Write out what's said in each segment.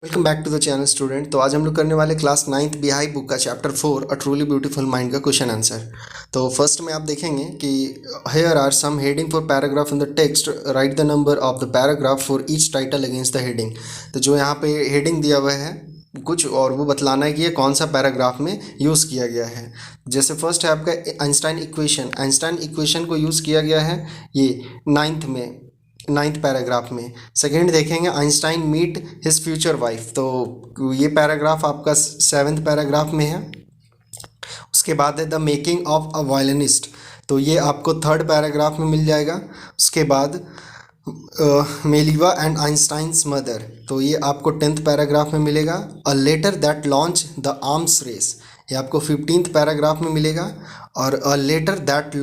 Welcome back to the channel student. तो आज हम लोग करने वाले क्लास 9th बिहाई बुक का chapter 4 a truly beautiful mind का क्वेश्चन आंसर। तो फर्स्ट में आप देखेंगे कि here are some heading for paragraph in the text, write the number of the paragraph for each title against the heading. तो जो यहाँ पे हेडिंग दिया हुआ है कुछ और वो बतलाना है कि ये कौन सा पैराग्राफ में यूज़ किया गया है। जैसे फर्स्ट है आपका आइंस्टाइन इक्वेशन को यूज़ किया गया है ये नाइन्थ पैराग्राफ में। सेकंड देखेंगे Einstein meet his future wife, तो ये पैराग्राफ आपका 7th पैराग्राफ में है। उसके बाद है the making of a violinist, तो ये आपको 3rd पैराग्राफ में मिल जाएगा। उसके बाद मेलिवा एंड आइंस्टाइंस मदर, तो ये आपको 10th पैराग्राफ में मिलेगा। A letter that launch the arms race, ये आपको 15th पैराग्राफ में मिलेगा। और अ लेटर दैट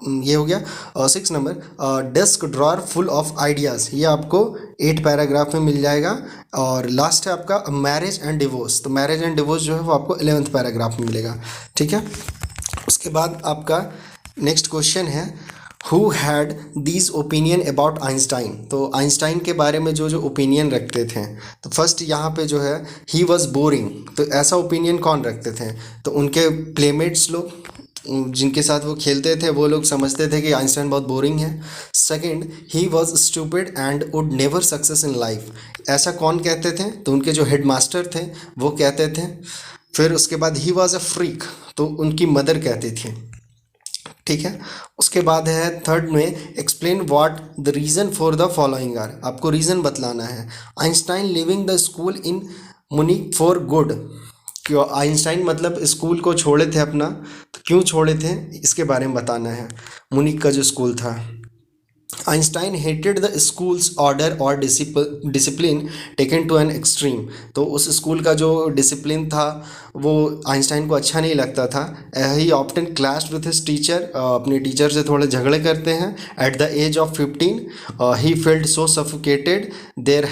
ये हो गया 6 number. Desk drawer full of ideas, ये आपको 8 पैराग्राफ में मिल जाएगा। और लास्ट है आपका मैरिज एंड डिवोर्स, तो मैरिज एंड डिवोर्स जो है वो आपको 11th पैराग्राफ में मिलेगा। ठीक है। उसके बाद आपका नेक्स्ट क्वेश्चन है who had these opinion about Einstein, तो आइंस्टाइन के बारे में जो जो ओपिनियन रखते थे। तो फर्स्ट यहाँ पे जो है ही वॉज बोरिंग, तो ऐसा ओपिनियन कौन रखते थे? तो उनके प्लेमेट्स लोग जिनके साथ वो खेलते थे वो लोग समझते थे कि आइंस्टाइन बहुत बोरिंग है। Second, he was stupid and would never success in life, ऐसा कौन कहते थे? तो उनके जो हेडमास्टर थे वो कहते थे। फिर उसके बाद ही वॉज अ फ्रीक, तो उनकी मदर कहती थी। ठीक है। उसके बाद है थर्ड में explain what the reason for the following are, आपको रीज़न बतलाना है। Einstein living the school in Munich for good, क्यों आइंस्टाइन मतलब स्कूल को छोड़े थे अपना, तो क्यों छोड़े थे इसके बारे में बताना है। मुनिक का जो स्कूल था। Einstein hated the schools order और discipline taken to an extreme, तो उस स्कूल का जो डिसिप्लिन था वो आइंस्टाइन को अच्छा नहीं लगता था। He often clashed with his teacher, अपने टीचर से थोड़े झगड़े करते हैं। At the age of 15 he felt so suffocated there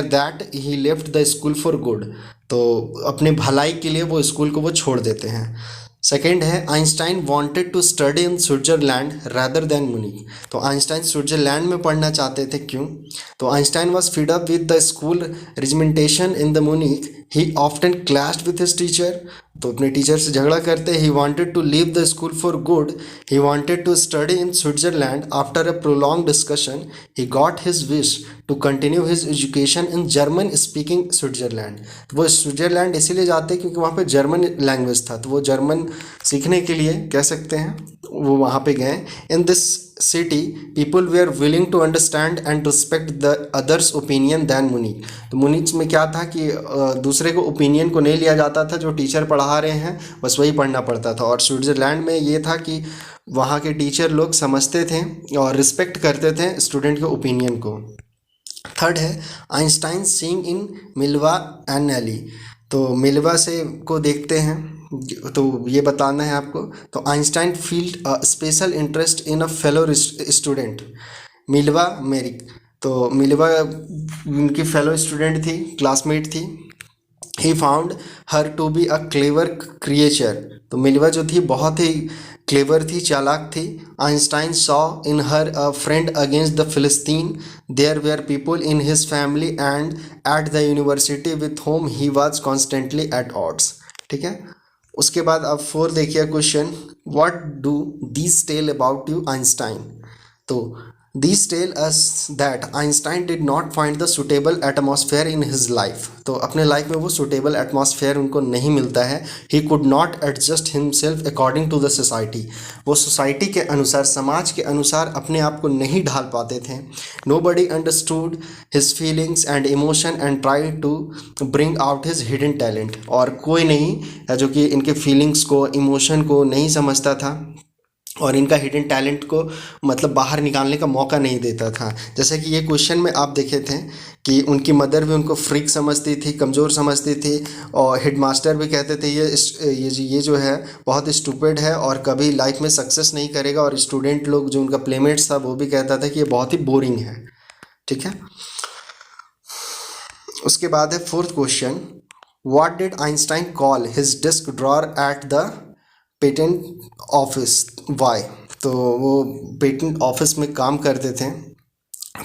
that he left the school for good, तो अपने भलाई के लिए वो स्कूल को वो छोड़ देते हैं। सेकेंड है Einstein wanted to study in Switzerland rather than Munich, तो आइंस्टाइन स्विट्जरलैंड में पढ़ना चाहते थे, क्यों? तो Einstein was fed up with the school regimentation in the Munich, he often clashed with his teacher, तो अपने टीचर से झगड़ा करते। He wanted to leave the school for good, he wanted to study in Switzerland. After a prolonged discussion he got his wish to continue his education in German speaking Switzerland, तो वो Switzerland इसीलिए जाते क्योंकि वहाँ पे German language था, तो वो जर्मन सीखने के लिए कह सकते हैं वो वहाँ पे गए। In this city people we are willing to understand and respect the others opinion than Munich, तो मुनिक में क्या था कि दूसरे को ओपिनियन को नहीं लिया जाता था, जो टीचर पढ़ा रहे हैं बस वही पढ़ना पड़ता था। और स्विट्ज़रलैंड में ये था कि वहाँ के टीचर लोग समझते थे और रिस्पेक्ट करते थे स्टूडेंट के ओपिनियन को। थर्ड है आइंस्टाइन सीइंग इन मिल्वा एंड नेली, तो मिल्वा से को देखते हैं, तो ये बताना है आपको। तो Einstein field special interest in a fellow student Mileva Maric, तो मिल्वा उनकी फेलो स्टूडेंट थी, क्लासमेट थी। He found her to be a clever creature, तो मिल्वा जो थी बहुत ही क्लेवर थी, चालाक थी। Einstein saw in her a friend against the philistine, there were people in his family and at the university with whom he was constantly at odds. ठीक है। उसके बाद अब 4 देखिए question, what do these tell about you Einstein, तो these tell us that Einstein did not find the suitable atmosphere in his life, तो अपने life में वो suitable atmosphere उनको नहीं मिलता है। he could not adjust himself according to the society, वो सोसाइटी के अनुसार, समाज के अनुसार अपने आप को नहीं ढाल पाते थे। nobody understood his feelings and emotion and tried to bring out his hidden talent, और कोई नहीं है जो कि इनके फीलिंग्स को, इमोशन को नहीं समझता था और इनका हिडन टैलेंट को मतलब बाहर निकालने का मौका नहीं देता था। जैसे कि ये क्वेश्चन में आप देखे थे कि उनकी मदर भी उनको फ्रीक समझती थी, कमज़ोर समझती थी, और हेडमास्टर भी कहते थे ये जो है बहुत स्टूपिड है और कभी लाइफ में सक्सेस नहीं करेगा, और स्टूडेंट लोग जो उनका प्लेमेट्स था वो भी कहता था कि ये बहुत ही बोरिंग है। ठीक है। उसके बाद है 4th question, what did Einstein call his desk drawer at the patent office why, तो वो पेटेंट ऑफिस में काम करते थे,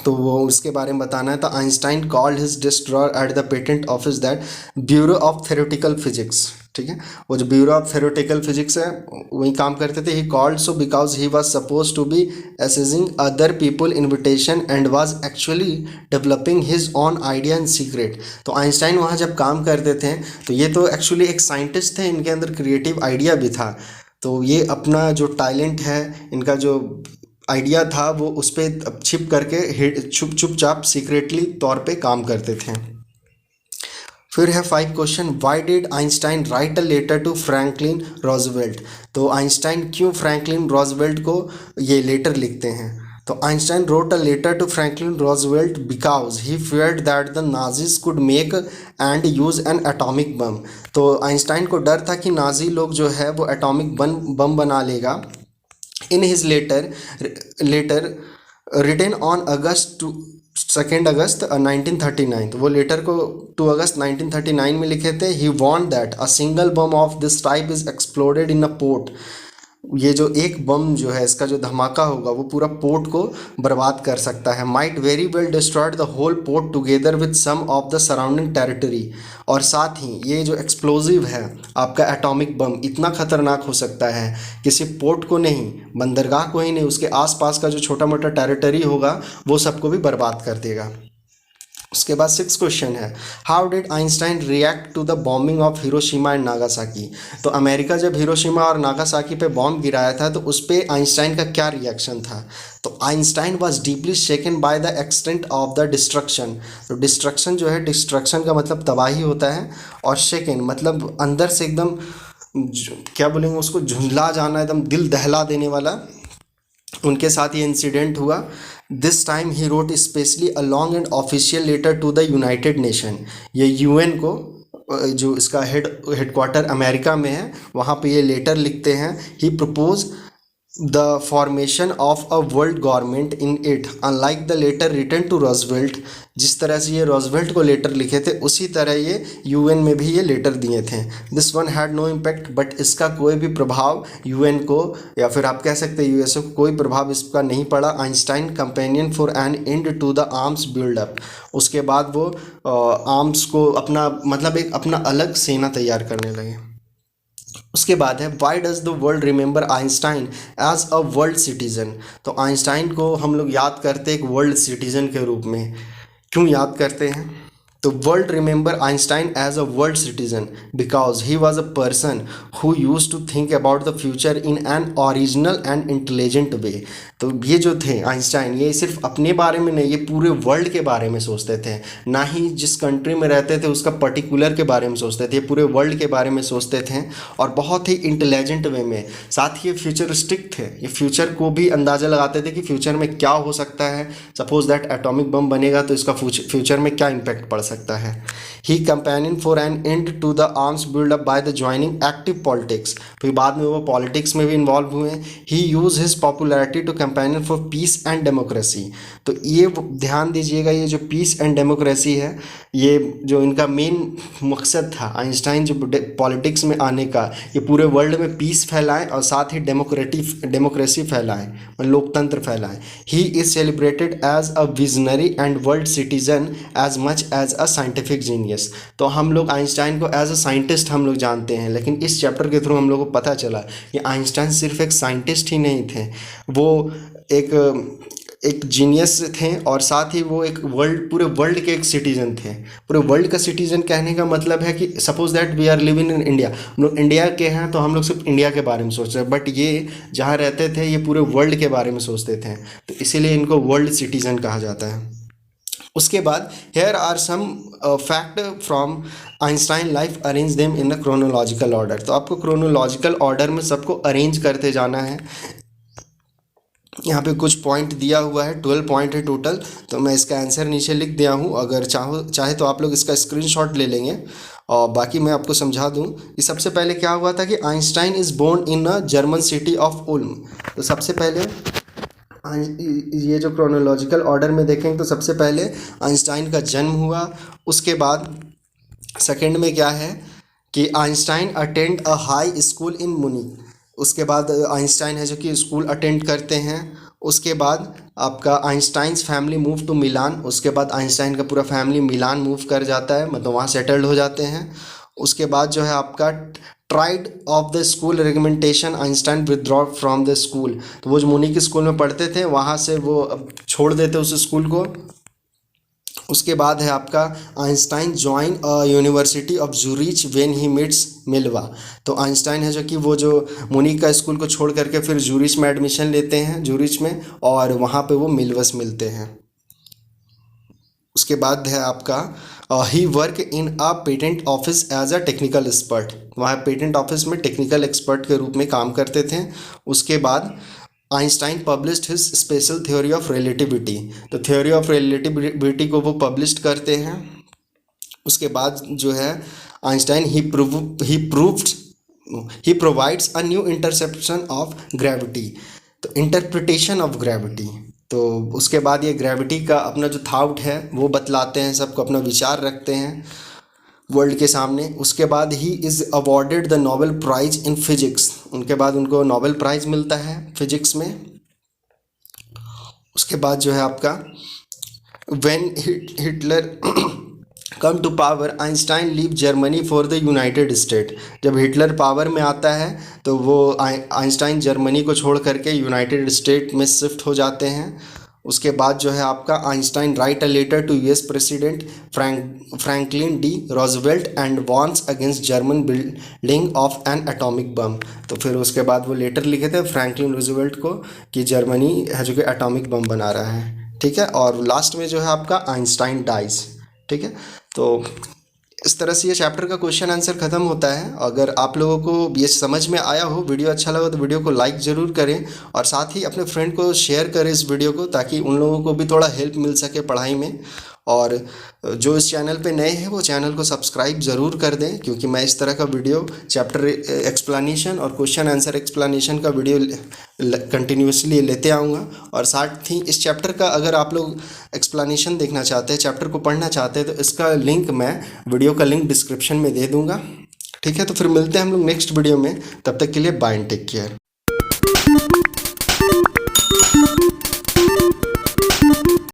तो वो उसके बारे में बताना है। तो Einstein called his desk drawer at the patent office that bureau of theoretical physics, ठीक है, वो जो ब्यूरो ऑफ थ्योरेटिकल फिजिक्स है वही काम करते थे। He called so because he was suppose to be assessing other people invitation and was actually developing his own idea in secret. तो आइंस्टाइन वहाँ जब काम करते थे तो ये तो एक्चुअली एक साइंटिस्ट थे, इनके अंदर क्रिएटिव आइडिया भी था। तो ये अपना जो टैलेंट है, इनका जो आइडिया था वो उस पर छिप करके चुपचाप सीक्रेटली तौर पे काम करते थे। फिर है 5 question, why did Einstein write a letter to Franklin Roosevelt. तो आइंस्टाइन क्यों फ्रैंकलिन रोजवेल्ट को ये लेटर लिखते हैं। तो Einstein wrote a letter to Franklin Roosevelt because he feared that the Nazis could make and use an atomic bomb. तो Einstein को डर था कि नाजी लोग जो है वो एटॉमिक बम बना लेगा। In his letter written on August 2 August 1939, वो लेटर को 2 अगस्त 1939 में लिखे थे। He want that a single bomb of this type is exploded in a port. ये जो एक बम जो है इसका जो धमाका होगा वो पूरा पोर्ट को बर्बाद कर सकता है। Might very well destroyed the whole port together with some of the surrounding territory. और साथ ही ये जो एक्सप्लोजिव है आपका एटॉमिक बम इतना खतरनाक हो सकता है कि सिर्फ पोर्ट को नहीं, बंदरगाह को ही नहीं, उसके आसपास का जो छोटा मोटा टेरिटरी होगा वो सबको भी बर्बाद कर देगा। उसके बाद 6 क्वेश्चन है, how did Einstein react to the bombing of Hiroshima and Nagasaki. तो अमेरिका जब हिरोशिमा और नागासाकी पे बॉम्ब गिराया था तो उस पर आइंस्टाइन का क्या रिएक्शन था। तो Einstein was deeply shaken by the extent of the destruction. तो डिस्ट्रक्शन जो है, डिस्ट्रक्शन का मतलब तबाही होता है, और शेकन मतलब अंदर से एकदम क्या बोलेंगे उसको, झुंझला जाना, एकदम दिल दहला देने वाला। उनके साथ ये इंसिडेंट हुआ। This time he wrote specially a long and official letter to the United Nation. ये यूएन को, जो इसका हेडक्वार्टर अमेरिका में है, वहाँ पे ये लेटर लिखते हैं। He propose the formation of a world government in it unlike the letter written to Roosevelt. जिस तरह से ये रोजवेल्ट को लेटर लिखे थे उसी तरह ये यूएन में भी ये लेटर दिए थे। This one had no impact, but इसका कोई भी प्रभाव यूएन को या फिर आप कह सकते हैं यूएसए को कोई प्रभाव इसका नहीं पड़ा। Einstein companion for an end to the arms buildup. उसके बाद वो आर्म्स को अपना मतलब एक अपना अलग सेना तैयार करने लगे। उसके बाद है, why does the world remember Einstein as a world citizen. तो आइंस्टाइन को हम लोग याद करते हैं एक वर्ल्ड सिटीजन के रूप में। क्यों याद करते हैं। तो world remember Einstein as a world citizen because he was a person who use to think about the future in an original and intelligent way. तो ये जो थे आइंस्टाइन, ये सिर्फ अपने बारे में नहीं, ये पूरे वर्ल्ड के बारे में सोचते थे, ना ही जिस कंट्री में रहते थे उसका पर्टिकुलर के बारे में सोचते थे, ये पूरे वर्ल्ड के बारे में सोचते थे, और बहुत ही इंटेलिजेंट वे में। साथ ही ये फ्यूचरिस्टिक थे, ये फ्यूचर को भी अंदाज़ा लगाते थे कि फ्यूचर में क्या हो सकता है। सपोज दैट एटॉमिक बम बनेगा तो इसका फ्यूचर में क्या इम्पैक्ट पड़ सकता है। He companion for an end to the arms build up by the joining active politics. फिर बाद में वो पॉलिटिक्स में भी इन्वॉल्व हुए। He use his popularity to companion for peace and democracy. तो ये ध्यान दीजिएगा, ये जो पीस एंड डेमोक्रेसी है, ये जो इनका मेन मकसद था आइंस्टाइन जो पॉलिटिक्स में आने का, ये पूरे वर्ल्ड में पीस फैलाएं और साथ ही डेमोक्रेसी फैलाएं, लोकतंत्र फैलाएं। He is celebrated as a visionary and world citizen as much as a scientific genius. तो हम लोग आइंस्टाइन को एज अ साइंटिस्ट हम लोग जानते हैं, लेकिन इस चैप्टर के थ्रू हम लोग को पता चला कि आइंस्टाइन सिर्फ एक साइंटिस्ट ही नहीं थे, वो एक जीनियस थे, और साथ ही वो एक पूरे वर्ल्ड के एक सिटीजन थे। पूरे वर्ल्ड का सिटीजन कहने का मतलब है कि suppose that we are living in India, हम लोग इंडिया के हैं तो हम लोग सिर्फ इंडिया के बारे में सोच रहे हैं, बट ये जहाँ रहते थे ये पूरे वर्ल्ड के बारे में सोचते थे, तो इसीलिए इनको वर्ल्ड सिटीजन कहा जाता है। उसके बाद here are some fact from Einstein life, arrange them in a chronological order. तो आपको क्रोनोलॉजिकल ऑर्डर में सबको अरेंज करते जाना है। यहाँ पे कुछ पॉइंट दिया हुआ है, 12 पॉइंट है टोटल, तो मैं इसका आंसर नीचे लिख दिया हूँ। अगर चाहे तो आप लोग इसका स्क्रीनशॉट ले लेंगे, और बाकी मैं आपको समझा दूँ कि सबसे पहले क्या हुआ था कि Einstein is born in a German city of Ulm. तो सबसे पहले ये जो क्रोनोलॉजिकल ऑर्डर में देखेंगे तो सबसे पहले आइंस्टाइन का जन्म हुआ। उसके बाद सेकंड में क्या है कि Einstein attend a high school in मुनिक। उसके बाद आइंस्टाइन है जो कि स्कूल अटेंड करते हैं। उसके बाद आपका Einstein's family move to Milan, उसके बाद आइंस्टाइन का पूरा फैमिली मिलान मूव कर जाता है, मतलब वहाँ सेटल्ड हो जाते हैं। उसके बाद जो है आपका tried of the school regimentation, Einstein withdraw from the school, तो वो जो मुनी के स्कूल में पढ़ते थे वहाँ से वो अब छोड़ देते उस स्कूल को। उसके बाद है आपका Einstein join university of Zurich when he meets Mileva, तो आइंस्टाइन है जो कि वो जो मुनी का स्कूल को छोड़ करके फिर जूरिच में एडमिशन लेते हैं, जूरिच में, और वहाँ पे वो मिल्वस मिलते हैं। उसके बाद है आपका he work in a patent office as a technical expert, वहाँ पेटेंट ऑफिस में टेक्निकल एक्सपर्ट के रूप में काम करते थे। उसके बाद Einstein published his special theory of relativity, तो थ्योरी ऑफ रिलेटिविटी को वो पब्लिश करते हैं। उसके बाद जो है Einstein he provides a new interception of gravity, तो इंटरप्रिटेशन ऑफ ग्रेविटी, तो उसके बाद ये ग्रेविटी का अपना जो थाउट है वो बतलाते हैं, सबको अपना विचार रखते हैं वर्ल्ड के सामने। उसके बाद he is awarded the Nobel prize in physics, उनके बाद उनको नोबेल प्राइज़ मिलता है फिजिक्स में। उसके बाद जो है आपका when Hitler come to power, Einstein leave Germany for the United State, जब हिटलर पावर में आता है तो वो आइंस्टाइन जर्मनी को छोड़ करके यूनाइटेड स्टेट में शिफ्ट हो जाते हैं। उसके बाद जो है आपका Einstein write a letter to US president Franklin D Roosevelt and warns against German building of an atomic bomb, तो फिर उसके बाद वो लेटर लिखे थे फ्रैंकलिन रूजवेल्ट को कि जर्मनी है जो कि एटॉमिक बम बना रहा है, ठीक है। और लास्ट में जो है आपका आइंस्टाइन डाइज, ठीक है। तो इस तरह से ये चैप्टर का क्वेश्चन आंसर ख़त्म होता है। अगर आप लोगों को ये समझ में आया हो, वीडियो अच्छा लगा तो वीडियो को लाइक ज़रूर करें और साथ ही अपने फ्रेंड को शेयर करें इस वीडियो को, ताकि उन लोगों को भी थोड़ा हेल्प मिल सके पढ़ाई में। और जो इस चैनल पे नए हैं वो चैनल को सब्सक्राइब ज़रूर कर दें, क्योंकि मैं इस तरह का वीडियो चैप्टर एक्सप्लेनेशन और क्वेश्चन आंसर एक्सप्लेनेशन का वीडियो कंटिन्यूसली लेते आऊँगा। और साथ ही इस चैप्टर का अगर आप लोग एक्सप्लेनेशन देखना चाहते हैं, चैप्टर को पढ़ना चाहते हैं, तो इसका लिंक मैं वीडियो का लिंक डिस्क्रिप्शन में दे दूँगा, ठीक है। तो फिर मिलते हैं हम लोग नेक्स्ट वीडियो में, तब तक के लिए बाय एंड टेक केयर।